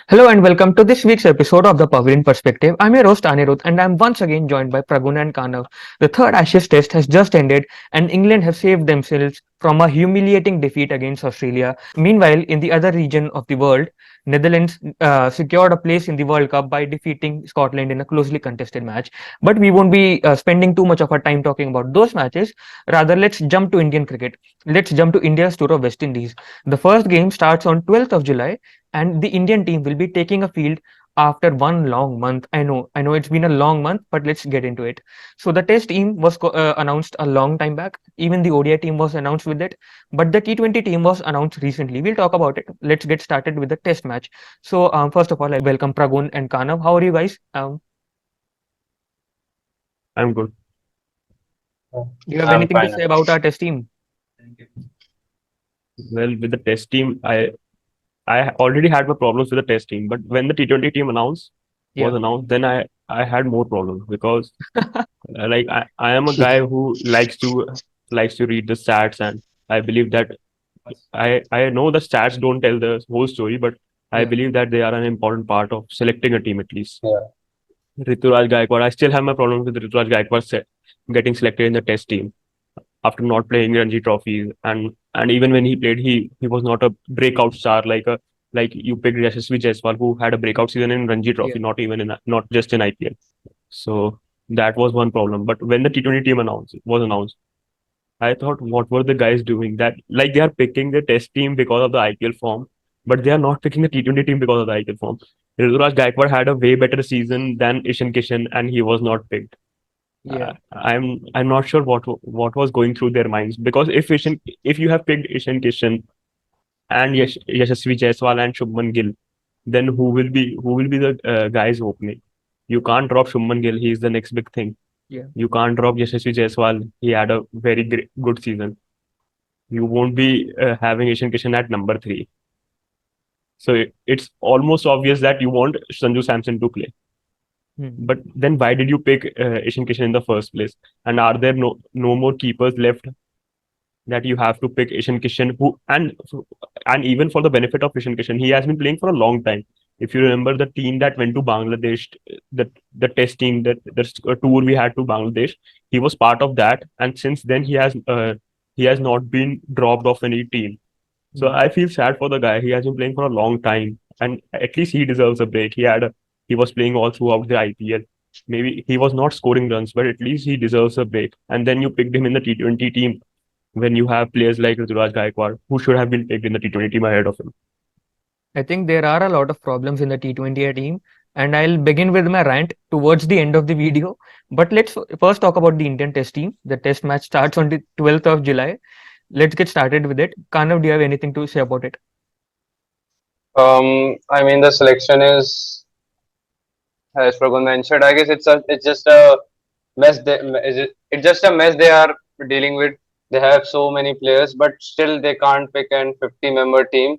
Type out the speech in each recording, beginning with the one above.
Hello and welcome to this week's episode of the Pavilion Perspective. I'm your host Anirudh and I'm once again joined by Pragun and Kanahav. The third Ashes test has just ended and England have saved themselves from a humiliating defeat against Australia. Meanwhile, in the other region of the world, Netherlands secured a place in the World Cup by defeating Scotland in a closely contested match. But we won't be spending too much of our time talking about those matches. Rather, let's jump to Indian cricket. Let's jump to India's tour of West Indies. The first game starts on 12th of July and the Indian team will be taking a field after one long month. I know it's been a long month, but let's get into it. So the test team was announced a long time back. Even the ODI team was announced with it, but the T20 team was announced recently. We'll talk about it. Let's get started with the test match. So first of all, I welcome Pragun and Kanav. How are you guys? I'm good. Do you have I'm anything to fine. say about our test team? Well, with the test team, I already had my problems with the test team, but when the T20 team was Yeah. announced, then I had more problems because like I am a guy who likes to read the stats, and I believe that I know the stats don't tell the whole story, but I Yeah. believe that they are an important part of selecting a team at least. Yeah, Ruturaj Gaikwad, I still have my problems with Ruturaj Gaikwad getting selected in the test team after not playing Ranji trophies, and even when he played, he was not a breakout star like you picked Jaiswal, who had a breakout season in Ranji Yeah. trophy, not just in IPL. So that was one problem. But when the T20 team was announced, I thought, what were the guys doing? That like they are picking the test team because of the IPL form, but they are not picking the T20 team because of the IPL form. Ruturaj Gaikwad had a way better season than Ishan Kishan, and he was not picked. Yeah. I'm not sure what was going through their minds, because if you have picked Ishan Kishan and Yashasvi Jaiswal and Shubman Gill, then who will be the guys opening? You can't drop Shubman Gill. He's the next big thing. Yeah. You can't drop Yashasvi Jaiswal. He had a very good season. You won't be having Ishan Kishan at number three. So it's almost obvious that you want Sanju Samson to play. Hmm. But then why did you pick Ishan Kishan in the first place? And are there no more keepers left that you have to pick Ishan Kishan, who and even for the benefit of Ishan Kishan, he has been playing for a long time. If you remember the team that went to Bangladesh, the test team, the tour we had to Bangladesh, he was part of that, and since then he has not been dropped off any team. So Hmm. I feel sad for the guy. He has been playing for a long time, and at least he deserves a break. He was playing all throughout the IPL. Maybe he was not scoring runs, but at least he deserves a break. And then you picked him in the T20 team when you have players like Ruturaj Gaikwad, who should have been picked in the T20 team ahead of him. I think there are a lot of problems in the T20 team, and I'll begin with my rant towards the end of the video. But let's first talk about the Indian Test team. The Test match starts on the 12th of July. Let's get started with it. Kanav, do you have anything to say about it? I mean the selection is, as Pragun mentioned, I guess it's just a mess. It's just a mess they are dealing with. They have so many players, but still they can't pick an 50-member team.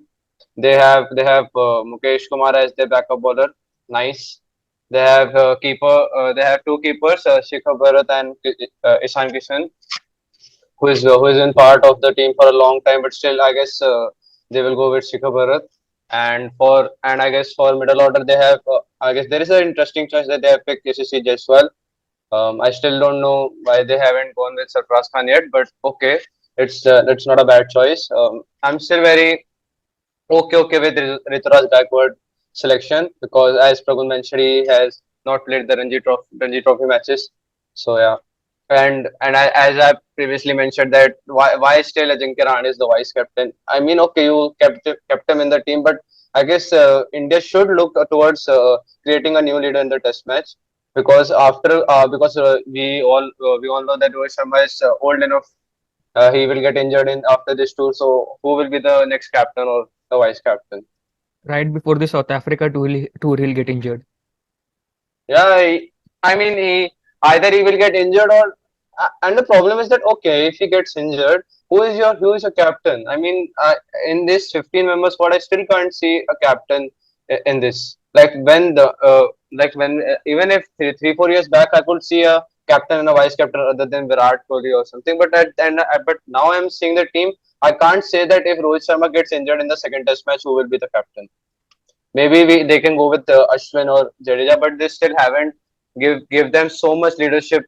They have Mukesh Kumar as their backup bowler. Nice. They have keeper. They have two keepers, Shikhar Bharat and Ishan Kishan, who is in part of the team for a long time, but still I guess they will go with Shikhar Bharat. And I guess for middle order they have I guess there is an interesting choice that they have picked KCC Jaiswal. I still don't know why they haven't gone with Sarfraz Khan yet, but okay, it's not a bad choice. I'm still very okay with Rituraj Gaikwad selection because as Pragun mentioned, he has not played the Ranji Trophy matches. So yeah, as I previously mentioned that why still Ajinkya Rahane is the vice captain. I mean, okay, you kept him in the team, but I guess India should look towards creating a new leader in the Test match because we all know that Rohit Sharma is old enough. He will get injured in after this tour. So who will be the next captain or the vice captain? Right before the South Africa tour, he'll get injured. Yeah, I mean, either he will get injured or, and the problem is that okay, if he gets injured, who is your captain? I mean, in this 15 member squad, I still can't see a captain in this. Like when even if 3 4 years back, I could see a captain and a vice captain other than Virat Kohli or something. But now I'm seeing the team. I can't say that if Rohit Sharma gets injured in the second test match, who will be the captain. Maybe they can go with Ashwin or Jadeja, but they still haven't give them so much leadership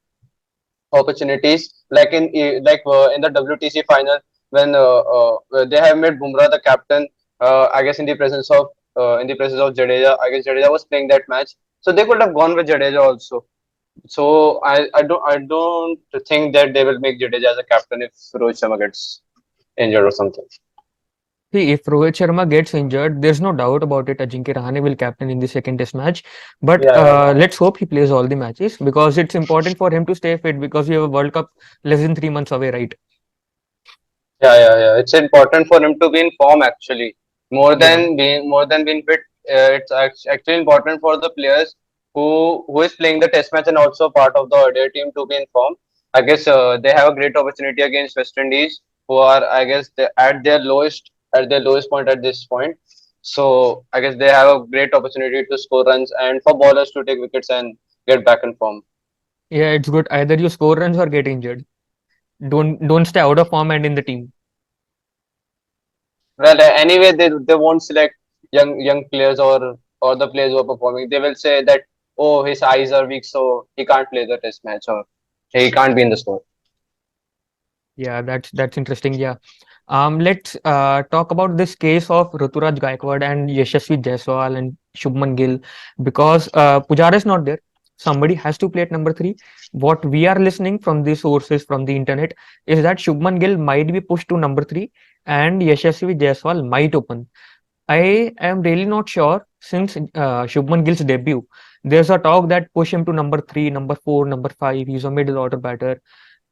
opportunities in the WTC final when they have made Bumrah the captain. I guess in the presence of Jadeja. I guess Jadeja was playing that match, so they could have gone with Jadeja also. So I don't think that they will make Jadeja as a captain if Rohit Sharma gets injured or something. See, if Rohit Sharma gets injured, there's no doubt about it. Ajinkya Rahane will captain in the second test match. But Yeah, yeah, let's hope he plays all the matches because it's important for him to stay fit because we have a World Cup less than 3 months away, right? yeah. It's important for him to be in form actually, Yeah. more than being fit. Actually important for the players who is playing the test match and also part of the ODI team to be in form. I guess they have a great opportunity against West Indies, who are I guess at their lowest point at this point. So I guess they have a great opportunity to score runs and for bowlers to take wickets and get back in form. Yeah, it's good. Either you score runs or get injured. Don't stay out of form and in the team. Well, anyway, they won't select young players or the players who are performing. They will say that oh his eyes are weak, so he can't play the test match or he can't be in the squad. Yeah, that's interesting. Yeah. Let's talk about this case of Ruturaj Gaikwad and Yashasvi Jaiswal and Shubman Gill because Pujara is not there. Somebody has to play at number three. What we are listening from the sources from the internet is that Shubman Gill might be pushed to number three and Yashasvi Jaiswal might open. I am really not sure since Shubman Gill's debut. There's a talk that push him to number three, number four, number five. He's a middle order batter.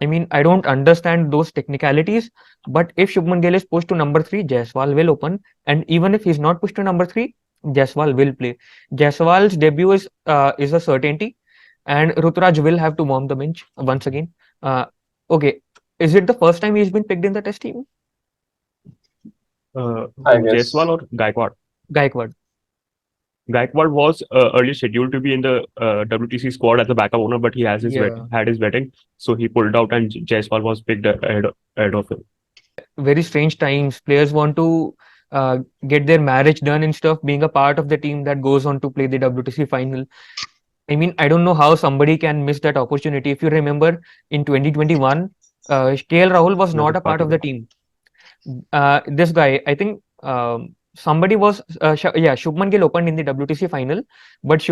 I mean, I don't understand those technicalities, but if Shubman Gill is pushed to number three, Jaiswal will open. And even if he's not pushed to number three, Jaiswal will play. Jaiswal's debut is a certainty, and Ruturaj will have to warm the bench once again. Uh, okay, is it the first time he's been picked in the test team? I Who, guess. Jaiswal or Gaikwad? Gaikwad. Gaikwad was earlier scheduled to be in the WTC squad as a backup owner, but he has Yeah, had his wedding, so he pulled out, and Jaiswal was picked ahead of him. very strange times. Players want to get their marriage done instead of being a part of the team that goes on to play the WTC final. I mean, I don't know how somebody can miss that opportunity. If you remember in 2021, KL Rahul was That not is a part of possible. the team. This guy, I think somebody was, yeah, Shubman Gill opened in the WTC final, but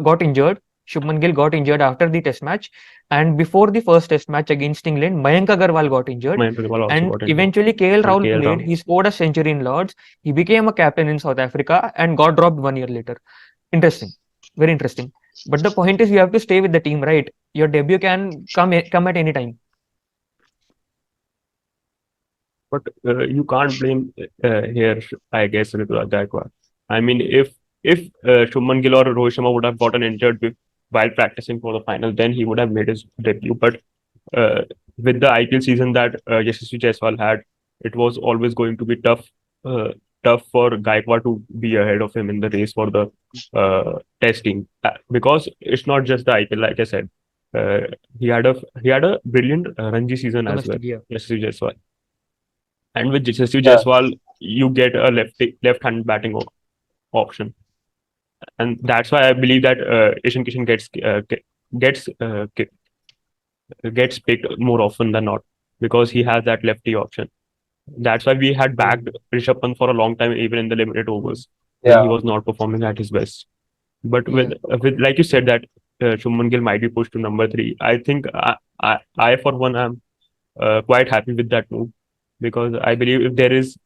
got injured. Shubman Gill got injured after the test match, and before the first test match against England, Mayank Agarwal got injured, Mayank Agarwal also and got injured, eventually KL and Rahul KL played. Rahul. He scored a century in Lords. He became a captain in South Africa and got dropped 1 year later. Interesting, very interesting. But the point is, you have to stay with the team, right? Your debut can come at any time. But you can't blame here, I guess, Ruturaj Gaikwad. I mean, if Shubman Gill or Rohit Sharma would have gotten injured while practicing for the final, then he would have made his debut. But uh, with the IPL season that Yashasvi Jaiswal had, it was always going to be tough for Gaikwad to be ahead of him in the race for the test team because it's not just the IPL. Like I said, uh, he had a brilliant Ranji season as well. Domestic, yeah. Yashasvi Jaiswal. And with Jaiswal, Yeah, you get a left-hand batting option, and that's why I believe that Ishan Kishan gets gets picked more often than not because he has that lefty option. That's why we had backed Rishabh Pant for a long time, even in the limited overs when he yeah. was not performing at his best. But Yeah. with like you said that Shubman Gill might be pushed to number three. I think I for one am quite happy with that move because I believe if there is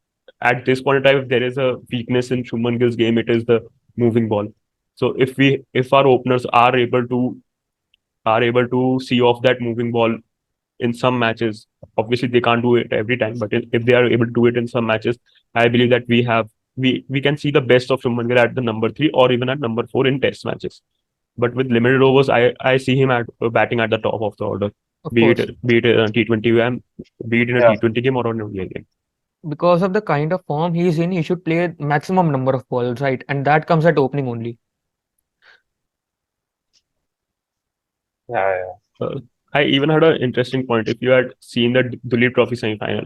at this point in time if there is a weakness in Shubman Gill's game, it is the moving ball. So if our openers are able to see off that moving ball in some matches, obviously they can't do it every time, but if they are able to do it in some matches, I believe that we can see the best of Shubman Gill at the number three or even at number four in test matches. But with limited overs, I see him at batting at the top of the order, Of be course. it be it a T20 game, be it in a Yeah. T20 game or an ODI game. Because of the kind of form he's in, he should play maximum number of balls, right? And that comes at opening only. Yeah, Uh, I even had an interesting point. If you had seen the Duleep Trophy semi-final,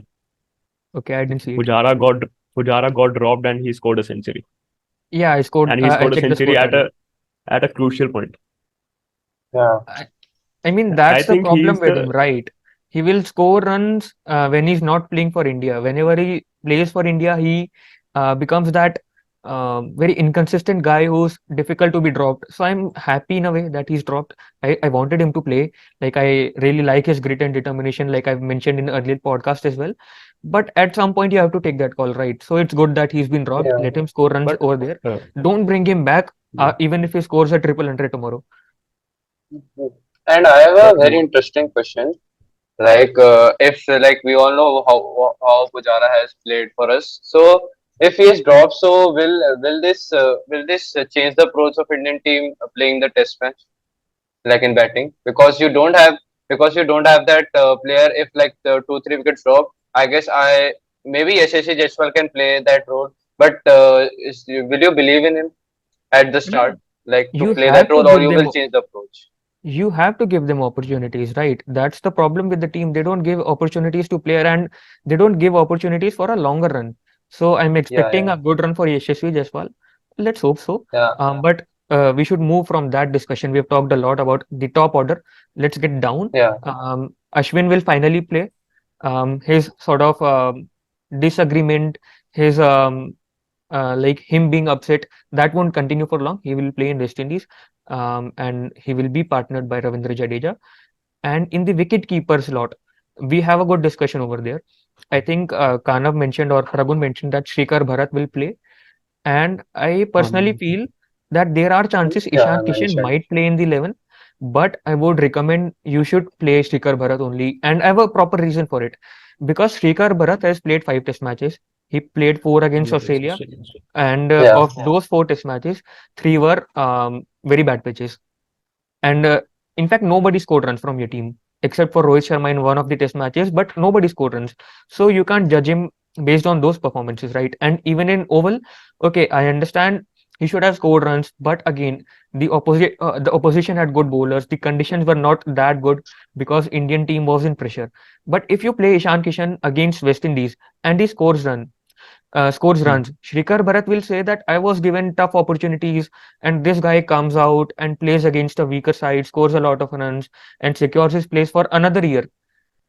Okay, I didn't see it. Pujara got Pujara got dropped and he scored a century. Yeah, I scored. And he I scored a checked the century scorecard. Yeah. at a crucial point. yeah, I mean, I that's the think problem he's with him, the right? He will score runs when he's not playing for India. Whenever he plays for India, he becomes that very inconsistent guy who's difficult to be dropped. So I'm happy in a way that he's dropped. I wanted him to play. Like, I really like his grit and determination, like I've mentioned in earlier podcast as well. But at some point, you have to take that call, right? So it's good that he's been dropped. yeah. Let him score runs but over there. uh, Don't bring him back, yeah, even if he scores a triple hundred tomorrow. And I have a very no, interesting question. Like, if like we all know how Pujara has played for us. So if he is dropped, so will this change the approach of Indian team playing the test match, like in batting? Because you don't have that player. If like the 2 3 wickets drop, I guess I maybe Yashasvi Jaiswal can play that role. But will you believe in him at the I mean, start, like to you play that have to role, or give you them will change the approach? you have to give them opportunities, right? That's the problem with the team. They don't give opportunities to player and they don't give opportunities for a longer run. So I'm Yeah, expecting yeah, a good run for Yashasvi Jaiswal. Let's hope so. yeah, But we should move from that discussion. We've talked a lot about the top order. Let's get down. yeah, Ashwin will finally play. His sort of disagreement, his like him being upset, that won't continue for long. He will play in West Indies, and he will be partnered by Ravindra Jadeja. And in the wicket keeper slot, we have a good discussion over there. I think Kanav mentioned or Pragun mentioned that Shrikar Bharat will play, and I personally um, feel that there are chances yeah. Ishan I Kishan mentioned. might play in the 11, but I would recommend you should play Shrikar Bharat only, and I have a proper reason for it. Because Shrikar Bharat has played 5 test matches. He played 4 against against Australia, Australia. and Yeah, of those 4 test matches, 3 were very bad pitches. And in fact, nobody scored runs from your team except for Rohit Sharma in one of the test matches, but nobody scored runs. So you can't judge him based on those performances, right? And even in Oval, okay, I understand he should have scored runs, but again, the opposition had good bowlers. The conditions were not that good because Indian team was in pressure. But if you play Ishan Kishan against West Indies and he scores runs. Hmm. Shrikar Bharat will say that I was given tough opportunities, and this guy comes out and plays against a weaker side, scores a lot of runs, and secures his place for another year.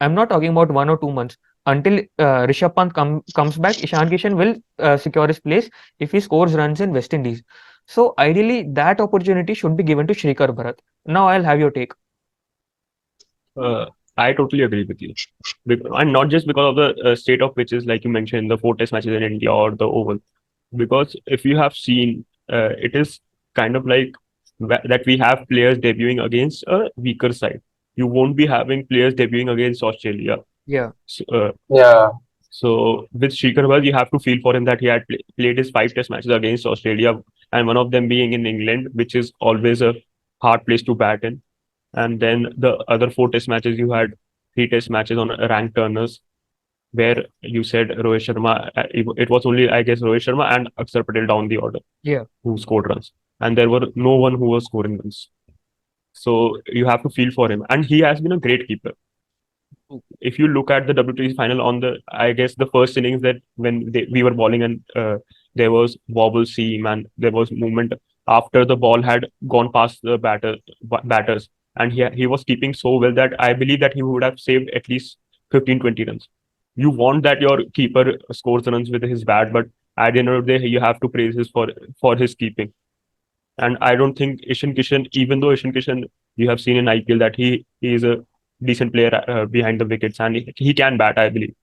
I'm not talking about 1 or 2 months. Until Rishabh Pant comes back, Ishan Kishan will secure his place if he scores runs in West Indies. So ideally, that opportunity should be given to Shrikar Bharat. Now I'll have your take. Uh, I totally agree with you. And not just because of the state of pitches, like you mentioned, the 4 test matches in India or the Oval. Because if you have seen, it is kind of like that we have players debuting against a weaker side. You won't be having players debuting against Australia. Yeah, So, yeah, so with Shikhar Dhwan, you have to feel for him that he had played his 5 test matches against Australia, and one of them being in England, which is always a hard place to bat in. And then the other 4 test matches, you had 3 test matches on ranked turners, where you said Rohit Sharma, it was only, I guess, Rohit Sharma and Axar Patel down the order yeah. who scored runs. And there were no one who was scoring runs. So you have to feel for him. And he has been a great keeper. If you look at the WTC final on the, I guess, the first innings, that when we were bowling and there was wobble seam and there was movement after the ball had gone past the batters, and he was keeping so well that I believe that he would have saved at least 15 20 runs. You want that your keeper scores runs with his bat, but at the end of the day, you have to praise his for his keeping. And I don't think Ishan Kishan, even though Ishan Kishan, you have seen in IPL that he is a decent player behind the wickets, and he can bat, I believe.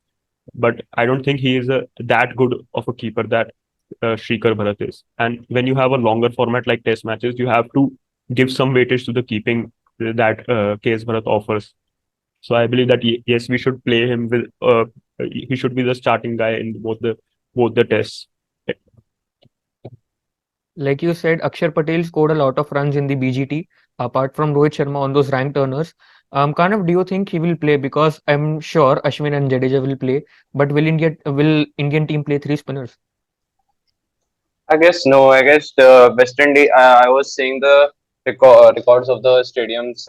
But I don't think he is that good of a keeper that Shrikar Bharat is. And when you have a longer format like test matches, you have to give some weightage to the keeping that KS Bharat offers. So I believe that yes, we should play him with. He should be the starting guy in both the tests. Like you said, Akshar Patel scored a lot of runs in the BGT, apart from Rohit Sharma on those ranked turners. Kanav, do you think he will play? Because I'm sure Ashwin and Jadeja will play, but will Indian team play 3 spinners? I guess no. I guess the West Indies. I was seeing the records of the stadiums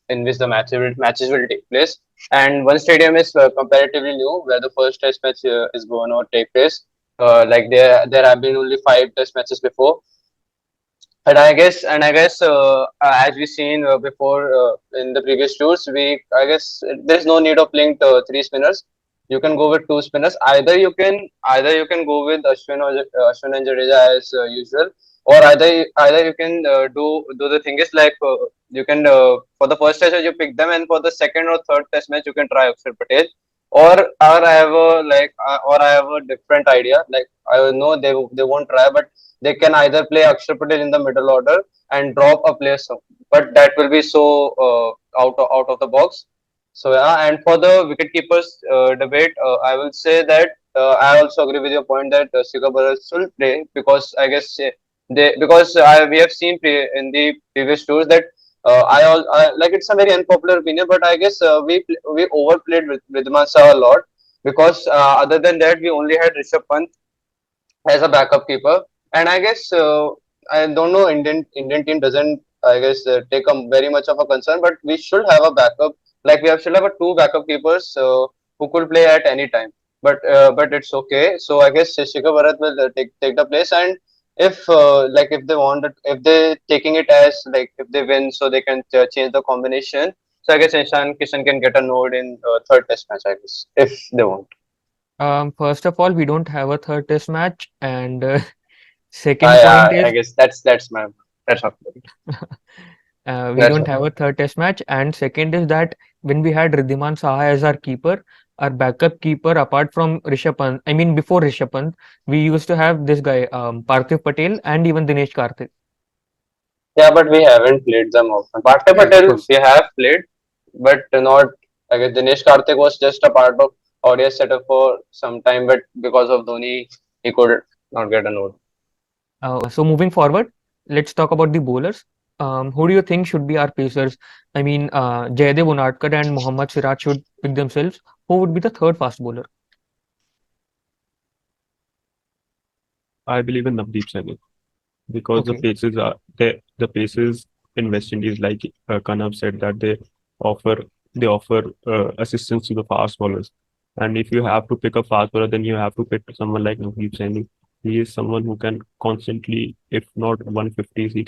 in which the matches will take place. And one stadium is comparatively new, where the first test match is going to take place. Like there have been only 5 test matches before, as we seen before in the previous tours, I guess there's no need of playing three spinners. You can go with two spinners. Either you can go with Ashwin and Jadeja as usual, or either you can do the thing is like you can for the first test match you pick them, and for the second or third test match you can try Axar Patel. Or I have a different idea. Like I know they won't try, but they can either play Akshar Patel in the middle order and drop a player, but that will be so out of the box. So yeah, and for the wicket keepers debate, I will say that I also agree with your point that Shikhar Bharat will play, because I guess we have seen in the previous tours that like it's a very unpopular opinion, but I guess we overplayed with Vidman Shah a lot, because other than that we only had Rishabh Pant as a backup keeper. And I guess I don't know, Indian team doesn't, I guess, take a very much of a concern, but we should have a backup. Like we have should have a two backup keepers who could play at any time. But it's okay. So I guess Shikhar Bharat will take the place. And if they want it, if they taking it as like if they win, so they can change the combination. So I guess Ishan Kishan can get a nod in third test match, I guess, if they want. First of all, we don't have a third test match, and I second point I is guess that's my we that's don't have a third test match, and second is that when we had Riddhiman Saha as our backup keeper, apart from Rishabh Pant, I mean before Rishabh Pant, we used to have this guy Parthiv Patel and even Dinesh Karthik. Yeah, but we haven't played them often. Partha Yes, of Patel course. we have played, but not. I guess Dinesh Karthik was just a part of ODS setup for some time, but because of Dhoni, he could not get a note. So moving forward, let's talk about the bowlers. Who do you think should be our pacers? I mean, Jaydev Unadkat and Mohammad Siraj should pick themselves. Who would be the third fast bowler? I believe in Navdeep Saini because Okay. the paces in West Indies, like Kanav said, that offer they offer assistance to the fast bowlers. And if you have to pick a fast bowler, then you have to pick someone like Navdeep Saini. He is someone who can constantly, if not 150s, he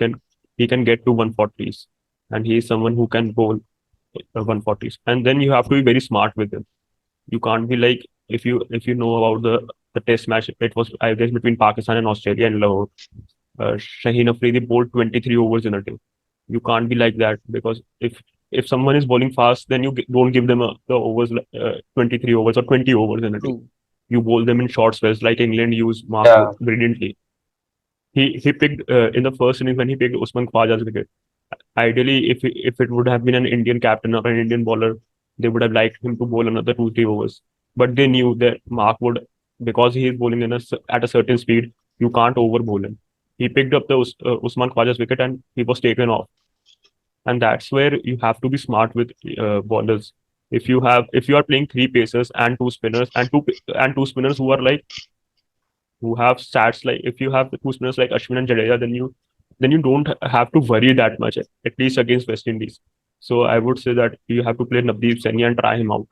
can get to 140s, and he is someone who can bowl 140s. And then you have to be very smart with him. You can't be like, if you know about the test match, it was, I guess, between Pakistan and Australia and Lahore. Shaheen Afridi bowled 23 overs in a day. You can't be like that, because if someone is bowling fast, then you don't give them the overs, 23 overs or 20 overs in a day. True. You bowl them in short spells, like England used Mark Yeah, Wood brilliantly. He picked in the first innings when he picked Usman Khwaja's wicket. Ideally, if it would have been an Indian captain or an Indian bowler, they would have liked him to bowl another 2 3 overs. But they knew that Mark would, because he is bowling at a certain speed, you can't over bowl him. He picked up the Usman Khwaja's wicket and he was taken off. And that's where you have to be smart with bowlers. If you are playing three pacers and two spinners and two spinners who have stats, like if you have the two spinners like Ashwin and Jadeja, then you don't have to worry that much, at least against West Indies. So I would say that you have to play Navdeep Saini and try him out,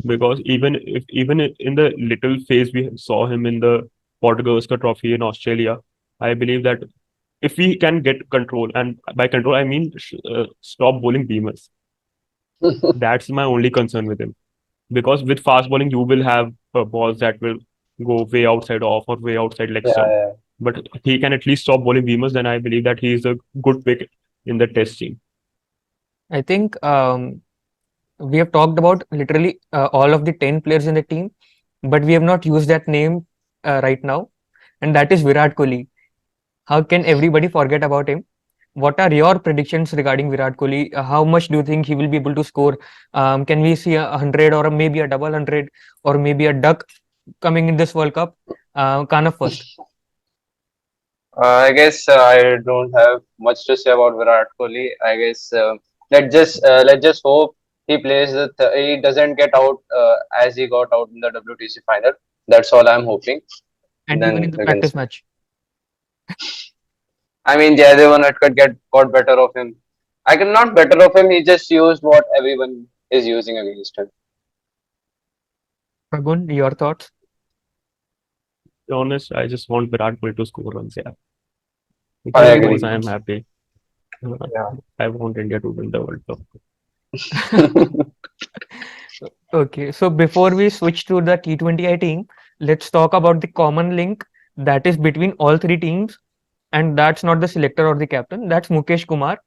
because even in the little phase we saw him in the Podgorska Trophy in Australia, I believe that if we can get control, and by control I mean stop bowling beamers, that's my only concern with him. Because with fast bowling, you will have balls that will go way outside off or way outside leg yeah, stump. yeah. But he can at least stop bowling beamers, then I believe that he is a good pick in the test team. I think we have talked about literally all of the 10 players in the team, but we have not used that name right now, and that is Virat Kohli. How can everybody forget about him? What are your predictions regarding Virat Kohli? How much do you think he will be able to score? Can we see a hundred or maybe a double hundred or maybe a duck coming in this World Cup? Kanav first. I guess I don't have much to say about Virat Kohli. I guess let's just hope he doesn't get out as he got out in the WTC final. That's all I'm hoping. And even in Then the we can practice see. match. I mean, Jaydev could get got better of him. I can not better of him. He just used what everyone is using against him. Pragun, your thoughts? To be honest, I just want Virat Kohli to score runs, yeah. I Just agree. because I am happy. Uh, Yeah. I want India to win the World Cup. Okay, so before we switch to the T20I team, let's talk about the common link that is between all three teams, and that's not the selector or the captain, that's Mukesh Kumar.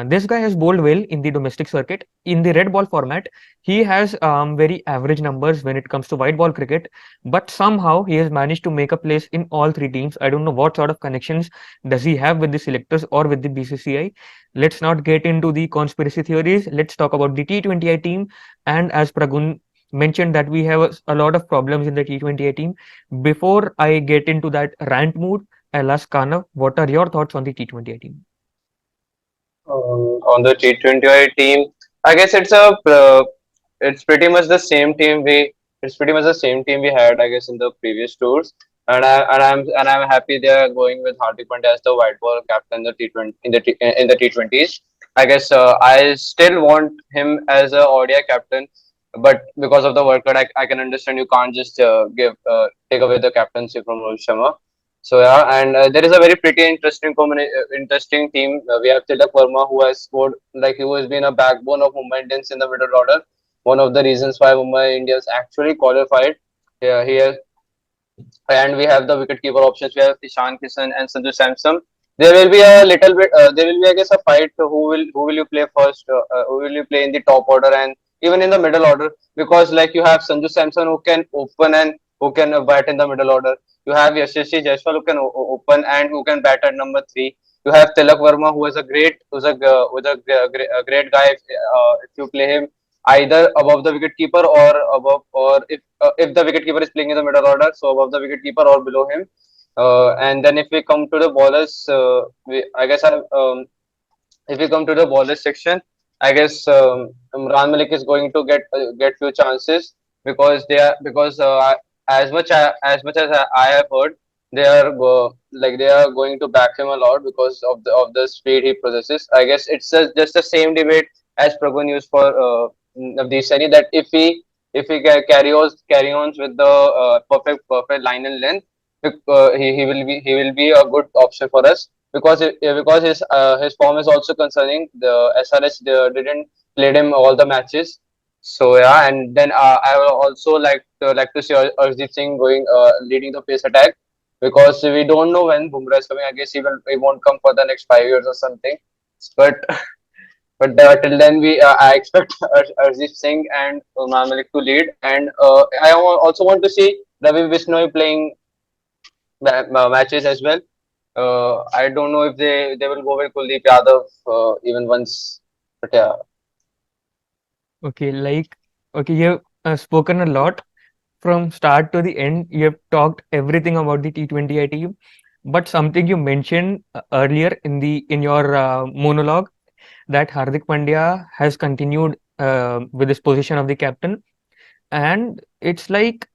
This guy has bowled well in the domestic circuit. In the red ball format, he has very average numbers when it comes to white ball cricket, but somehow he has managed to make a place in all three teams. I don't know what sort of connections does he have with the selectors or with the BCCI. Let's not get into the conspiracy theories. Let's talk about the T20I team. And as Pragun mentioned that we have a lot of problems in the T20I team. Before I get into that rant mood, I'll ask Kanav, what are your thoughts on the T20I team? On the T20I team, I guess it's pretty much the same team it's pretty much the same team we had, I guess, in the previous tours. And I'm happy they are going with Hardik Pandya as the white ball captain the T20 in the T20s. I guess I still want him as a ODI captain, but because of the workload, I can understand you can't just give take away the captaincy from Rohit Sharma. So yeah, and there is a very pretty interesting team. We have Tilak Verma, who has scored, like, who has been a backbone of Mumbai Indians in the middle order. One of the reasons why Mumbai Indians actually qualified. Yeah, he has, and we have the wicketkeeper options. We have Ishan Kishan and Sanju Samson. There will be a little bit. There will be, I guess, a fight. Who will you play first? Who will you play in the top order and even in the middle order? Because like you have Sanju Samson who can open and who can bat in the middle order. You have Yashasvi Jaiswal who can open and who can bat at number three. You have Tilak Verma who is a great guy. If you play him either above the wicket keeper or above, or if the wicket keeper is playing in the middle order, so above the wicket keeper or below him. And then if we come to the bowlers, I guess if we come to the bowlers section, I guess Imran Malik is going to get few chances because as much as I have heard, they are going to back him a lot because of the speed he possesses. I guess it's just the same debate as Pragun used for Navdeep Saini, that if he carry on with the perfect line and length, he will be a good option for us because his form is also concerning. The SRH didn't played him all the matches. So yeah, and then I will also like to see Arjit Singh going leading the pace attack because we don't know when Bumrah is coming. I guess he won't come for the next 5 years or something. But till then I expect Arjit Singh and Umar Malik to lead, and also want to see Ravi Bishnoi playing matches as well. I don't know if they will go with Kuldeep Yadav even once, but yeah. Okay, okay, you've spoken a lot from start to the end. You have talked everything about the T20I team, but something you mentioned earlier in your monologue, that Hardik Pandya has continued with his position of the captain, and it's like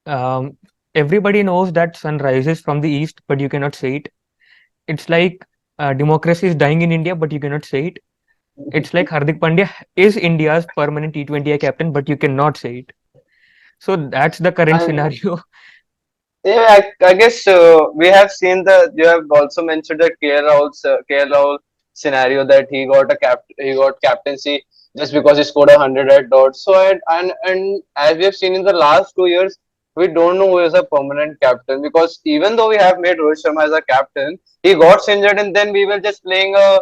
um, everybody knows that sun rises from the east, but you cannot say it. It's like democracy is dying in India, but you cannot say it. It's like Hardik Pandya is India's permanent T20I captain, but you cannot say it. So that's the current And scenario. yeah, I guess we have seen you have also mentioned the KL Rahul scenario, that he got captaincy just because he scored 100 red dots. So and as we have seen in the last 2 years, we don't know who is a permanent captain, because even though we have made Rohit Sharma as a captain, he got injured, and then we were just playing a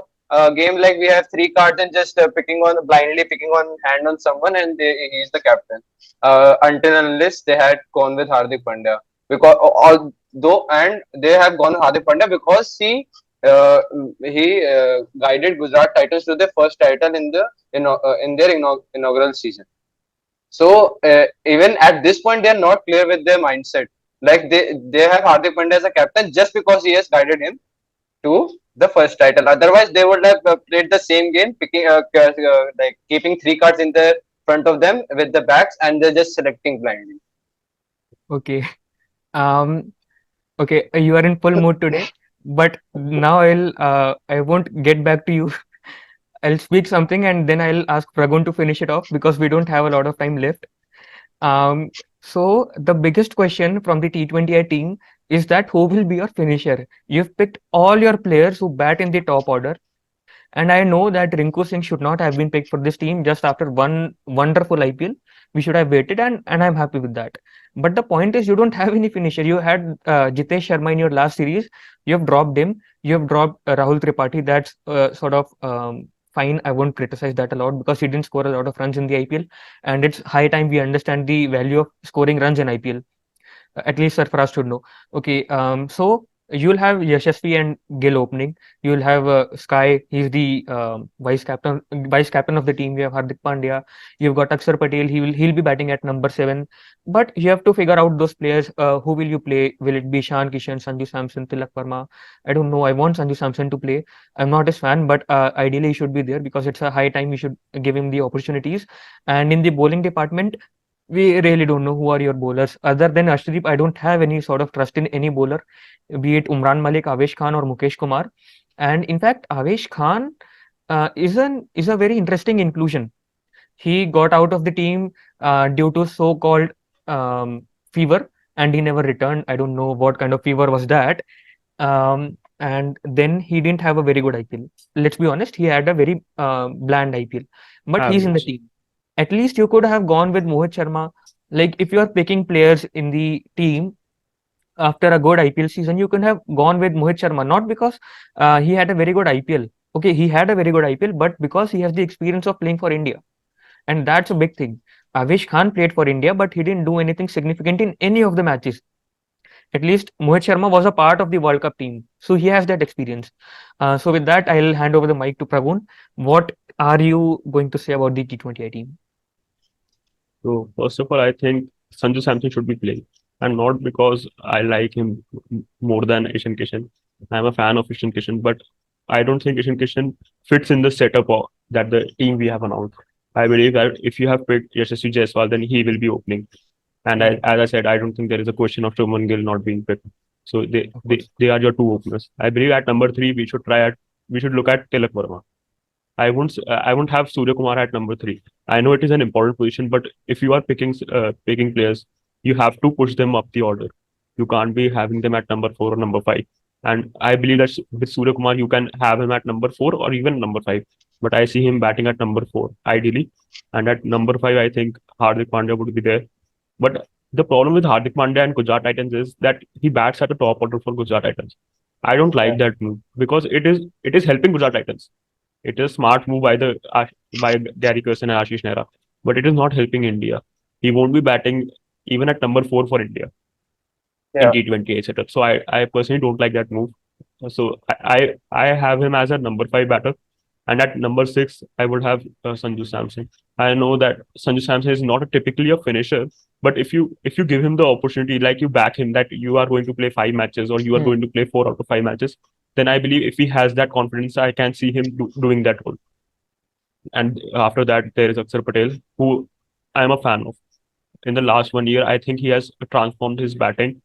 game like we have three cards and just blindly picking on hand on someone, and he is the captain. Until and unless they had gone with Hardik Pandya, because although and they have gone Hardik Pandya because he guided Gujarat Titans to their first title in their inaugural season. So even at this point, they are not clear with their mindset. Like they have Hardik Pandya as a captain just because he has guided him to the first title. Otherwise, they would have played the same game, like keeping three cards in the front of them with the backs, and they're just selecting blindly. Okay. Um, okay, you are in full mood today. but now I won't get back to you. I'll speak something and then I'll ask Pragun to finish it off because we don't have a lot of time left. Um, so the biggest question from the T20I team is that who will be your finisher? You've picked all your players who bat in the top order, and I know that Rinku Singh should not have been picked for this team just after one wonderful IPL. We should have waited, and I'm happy with that. But the point is, you don't have any finisher. You had Jitesh Sharma in your last series. You have dropped him. You have dropped Rahul Tripathi. That's sort of fine. I won't criticize that a lot because he didn't score a lot of runs in the IPL, and it's high time we understand the value of scoring runs in IPL. At least Sarfaraz should know. Okay, so you'll have Yashasvi and Gill opening. You'll have Sky. He's the vice captain of the team. You have Hardik Pandya. You've got Axar Patel. He'll be batting at number 7. But you have to figure out those players. Who will you play? Will it be Shan Kishan, Sanju Samson, Tilak Verma? I don't know. I want Sanju Samson to play. I'm not his fan, but ideally he should be there because it's a high time we should give him the opportunities. And in the bowling department, we really don't know who are your bowlers. Other than Ashdeep, I don't have any sort of trust in any bowler, be it Umran Malik, Avesh Khan, or Mukesh Kumar. And in fact, Avesh Khan is a very interesting inclusion. He got out of the team due to so-called fever, and he never returned. I don't know what kind of fever was that. And then he didn't have a very good IPL. Let's be honest, he had a very bland IPL, but he's in the Average. team. At least you could have gone with Mohit Sharma. Like if you are picking players in the team after a good IPL season, you can have gone with Mohit Sharma, not because he had a very good IPL. Okay, he had a very good IPL, but because he has the experience of playing for India, and that's a big thing. Avish Khan played for India, but he didn't do anything significant in any of the matches. At least Mohit Sharma was a part of the World Cup team, so he has that experience. So with that, I'll hand over the mic to Pragun. What are you going to say about the T20I team? So first of all, I think Sanju Samson should be playing, and not because I like him more than Ishan Kishan. I'm a fan of Ishan Kishan, but I don't think Ishan Kishan fits in the setup that the team we have announced. I believe that if you have picked Yashasvi Jaiswal, then he will be opening. And as I said, I don't think there is a question of Shubman Gill not being picked. So Of course. they are your two openers. I believe at number 3 we should look at Tilak Verma. I won't have Surya Kumar at number 3. I know it is an important position, but if you are picking players, you have to push them up the order. You can't be having them at number 4 or number 5. And I believe that with Surya Kumar, you can have him at number 4 or even number 5. But I see him batting at number 4, ideally. And at number 5, I think Hardik Pandya would be there. But the problem with Hardik Pandya and Gujarat Titans is that he bats at the top order for Gujarat Titans. I don't Yeah. like that move because it is helping Gujarat Titans. It is a smart move by by Gary Kirsten and Ashish Nehra, but it is not helping India. He won't be batting even at number 4 for India in Yeah. T20 setup. So I personally don't like that move. So I have him as a number 5 batter, and at number 6 I would have Sanju Samson. I know that Sanju Samson is not typically a finisher, but if you give him the opportunity, like you back him that you are going to play 5 matches or you are Hmm. going to play 4 out of 5 matches, then I believe if he has that confidence, I can see him doing that role. And after that, there is Axar Patel, who I am a fan of. In the last 1 year, I think he has transformed his batting.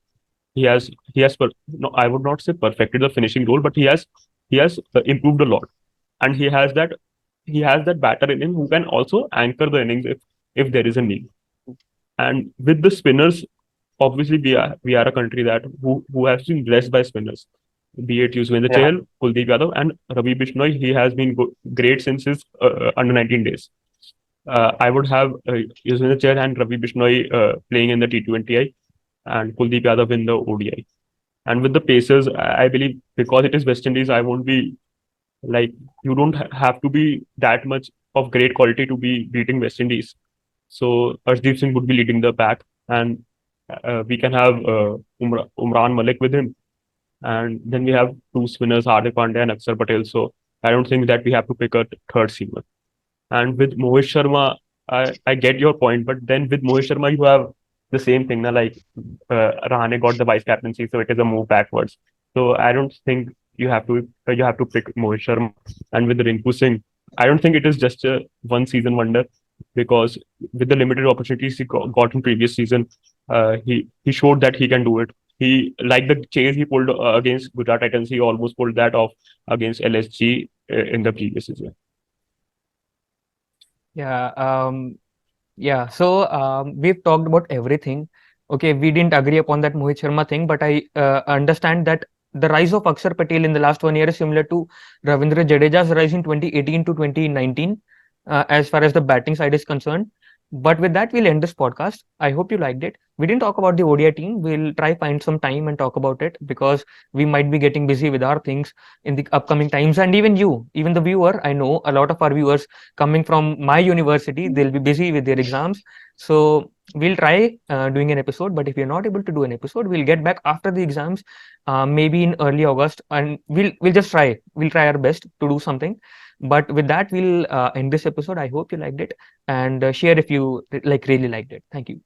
No, I would not say perfected the finishing role, but he has improved a lot, and he has that batter in him who can also anchor the innings if there is a need. And with the spinners, obviously we are a country that who has been blessed by spinners, be it Yuzvendra Yeah. Chahal, Kuldeep Yadav, and Ravi Bishnoi. He has been great since his under 19 days. I would have Yuzvendra Chahal and Ravi Bishnoi playing in the T20I and Kuldeep Yadav in the ODI. And with the Pacers, I believe because it is West Indies, I won't be like you don't have to be that much of great quality to be beating West Indies. So Arshdeep Singh would be leading the pack, and we can have Umran Malik with him, and then we have two spinners, Hardik Pandya and Axar Patel. So I don't think that we have to pick a third seamer. And with Mohit Sharma, I get your point, but then with Mohit Sharma, you have the same thing. Na, like Rahane got the vice captaincy, so it is a move backwards. So I don't think you have to pick Mohit Sharma. And with Rinku Singh, I don't think it is just a one season wonder because with the limited opportunities he got in previous season, he showed that he can do it. He, like the chase he pulled against Gujarat Titans, he almost pulled that off against LSG in the previous season. Yeah, yeah. So we've talked about everything. Okay, we didn't agree upon that Mohit Sharma thing, but I understand that the rise of Axar Patel in the last 1 year is similar to Ravindra Jadeja's rise in 2018 to 2019, as far as the batting side is concerned. But with that, we'll end this podcast. I hope you liked it. We didn't talk about the ODI team. We'll try find some time and talk about it because we might be getting busy with our things in the upcoming times. And even you, even the viewer, I know a lot of our viewers coming from my university, they'll be busy with their exams. So we'll try doing an episode. But if we're not able to do an episode, we'll get back after the exams, maybe in early August, and we'll just try. We'll try our best to do something. But with that, we'll end this episode. I hope you liked it, and share if you like really liked it. Thank you.